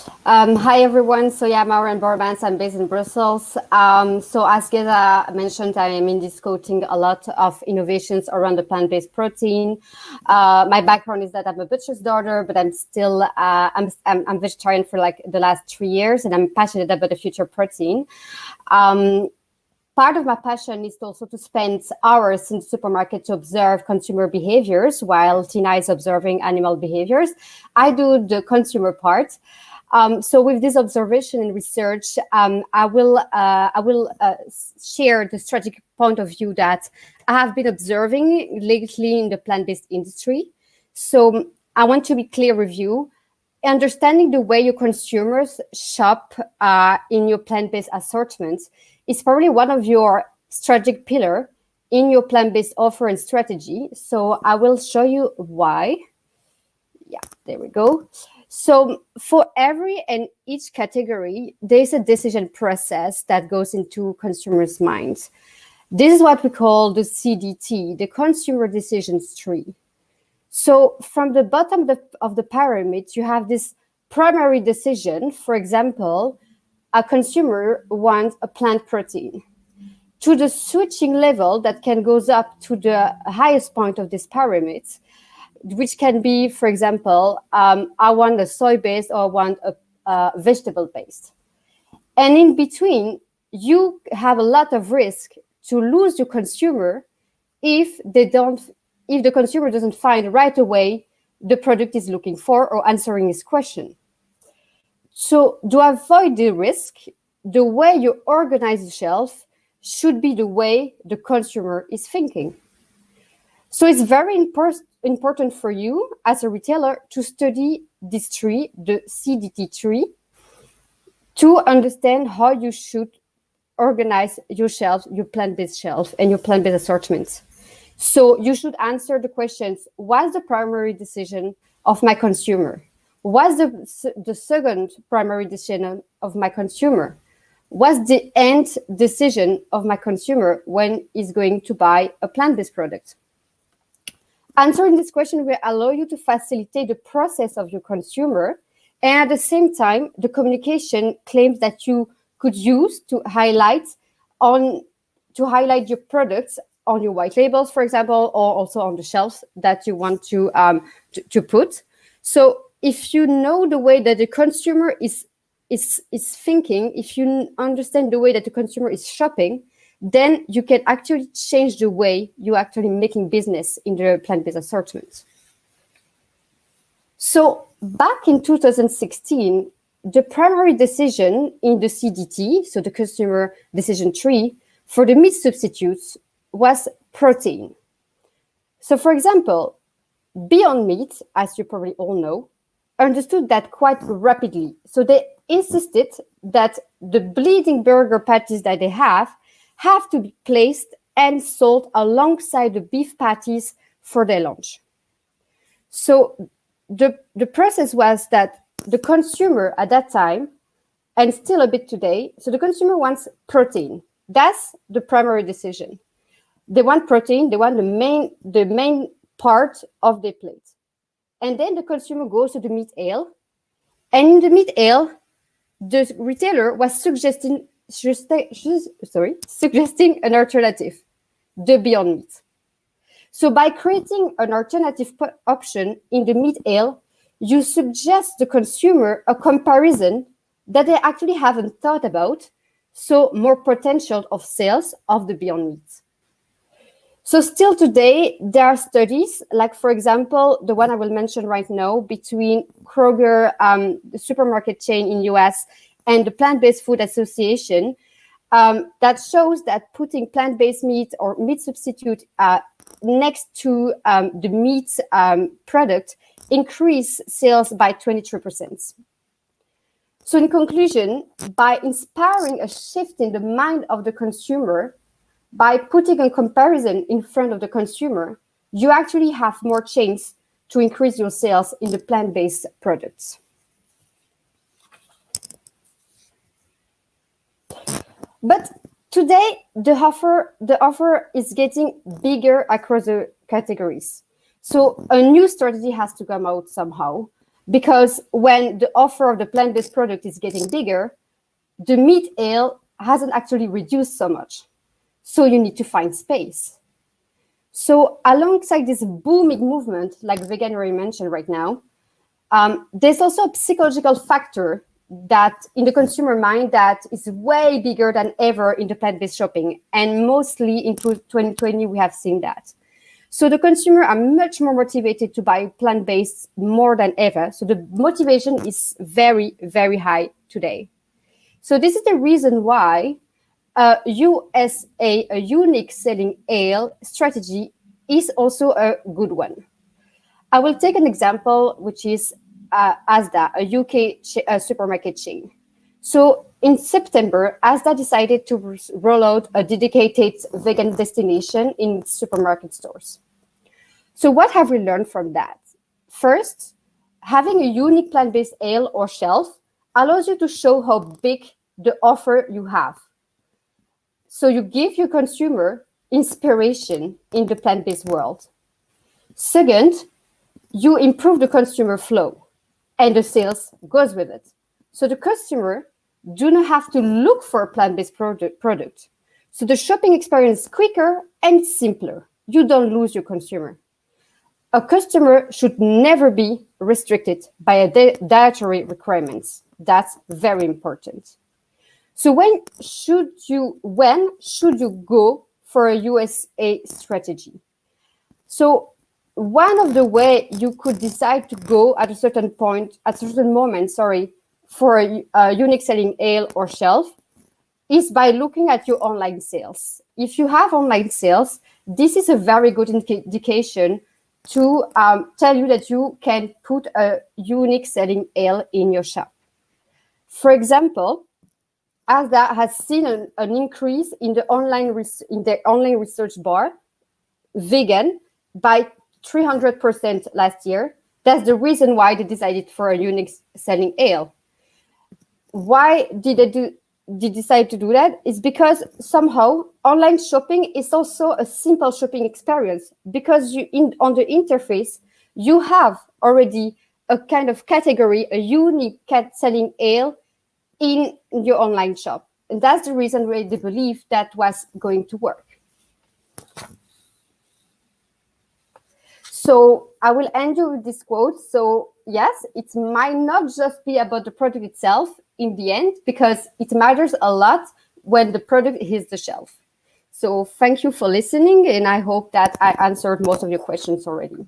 Hi everyone. So yeah, I'm Maureen Bormans. I'm based in Brussels. So as Geza mentioned, I am in discussing a lot of innovations around the plant-based protein. My background is that I'm a butcher's daughter, but I'm still I'm vegetarian for like the last 3 years, and I'm passionate about the future protein. Part of my passion is also to spend hours in the supermarket to observe consumer behaviors while Tina is observing animal behaviors. I do the consumer part. So with this observation and research, I will share the strategic point of view that I have been observing lately in the plant-based industry. So I want to be clear with you. Understanding the way your consumers shop in your plant-based assortment is probably one of your strategic pillar in your plant-based offer and strategy. So I will show you why. Yeah, there we go. So for every and each category, there's a decision process that goes into consumers' minds. This is what we call the CDT, the consumer decisions tree. So from the bottom of the pyramid, you have this primary decision. For example, a consumer wants a plant protein. To the switching level that can goes up to the highest point of this pyramid, which can be, for example, I want a soy-based or I want a vegetable-based. And in between, you have a lot of risk to lose your consumer if the consumer doesn't find right away the product is looking for or answering his question. So to avoid the risk, the way you organize the shelf should be the way the consumer is thinking. So it's very important for you as a retailer to study this tree, the CDT tree, to understand how you should organize your shelf, your plant-based shelf, and your plant-based assortments. So you should answer the questions: what's the primary decision of my consumer? What's the second primary decision of my consumer? What's the end decision of my consumer when he's going to buy a plant-based product? Answering this question will allow you to facilitate the process of your consumer, and at the same time, the communication claims that you could use to highlight your products on your white labels, for example, or also on the shelves that you want to put. So if you know the way that the consumer is thinking, if you understand the way that the consumer is shopping, then you can actually change the way you're actually making business in the plant-based assortment. So back in 2016, the primary decision in the CDT, so the customer decision tree, for the meat substitutes was protein. So for example, Beyond Meat, as you probably all know, understood that quite rapidly. So they insisted that the bleeding burger patties that they have to be placed and sold alongside the beef patties for their launch. So the process was that the consumer at that time, and still a bit today, so the consumer wants protein. That's the primary decision. They want protein, they want the main part of their plate. And then the consumer goes to the meat aisle, and in the meat aisle, the retailer was suggesting an alternative, the Beyond Meat. So by creating an alternative option in the meat aisle, you suggest the consumer a comparison that they actually haven't thought about, so more potential of sales of the Beyond Meat. So still today, there are studies, like for example, the one I will mention right now between Kroger, the supermarket chain in US, and the Plant-Based Food Association, that shows that putting plant-based meat or meat substitute next to the meat product increase sales by 23%. So in conclusion, by inspiring a shift in the mind of the consumer, by putting a comparison in front of the consumer, you actually have more chance to increase your sales in the plant-based products. But today, the offer is getting bigger across the categories. So a new strategy has to come out somehow. because when the offer of the plant-based product is getting bigger, the meat ale hasn't actually reduced so much. So you need to find space. So alongside this booming movement, like Veganuary mentioned right now, there's also a psychological factor that in the consumer mind that is way bigger than ever in the plant-based shopping. And mostly in 2020, we have seen that. So the consumer are much more motivated to buy plant-based more than ever. So the motivation is very, very high today. So this is the reason why USA, a unique selling ale strategy, is also a good one. I will take an example, which is Asda, a UK supermarket chain. So in September, Asda decided to roll out a dedicated vegan destination in supermarket stores. So what have we learned from that? First, having a unique plant-based ale or shelf allows you to show how big the offer you have. So you give your consumer inspiration in the plant-based world. Second, you improve the consumer flow and the sales goes with it. So the customer do not have to look for a plant-based product. So the shopping experience is quicker and simpler. You don't lose your consumer. A customer should never be restricted by a dietary requirements. That's very important. So when should you go for a USA strategy? So one of the way you could decide to go at a certain moment, for a unique selling ale or shelf is by looking at your online sales. If you have online sales, this is a very good indication to tell you that you can put a unique selling ale in your shop. For example, Asda has seen an increase in the online research bar, vegan, by 300% last year. That's the reason why they decided for a unique selling ale. Why did they decide to do that? It's because somehow online shopping is also a simple shopping experience, because on the interface, you have already a kind of category, a unique selling ale in your online shop. And that's the reason why they believe that was going to work. So I will end you with this quote. So yes, it might not just be about the product itself in the end, because it matters a lot when the product hits the shelf. So thank you for listening, and I hope that I answered most of your questions already.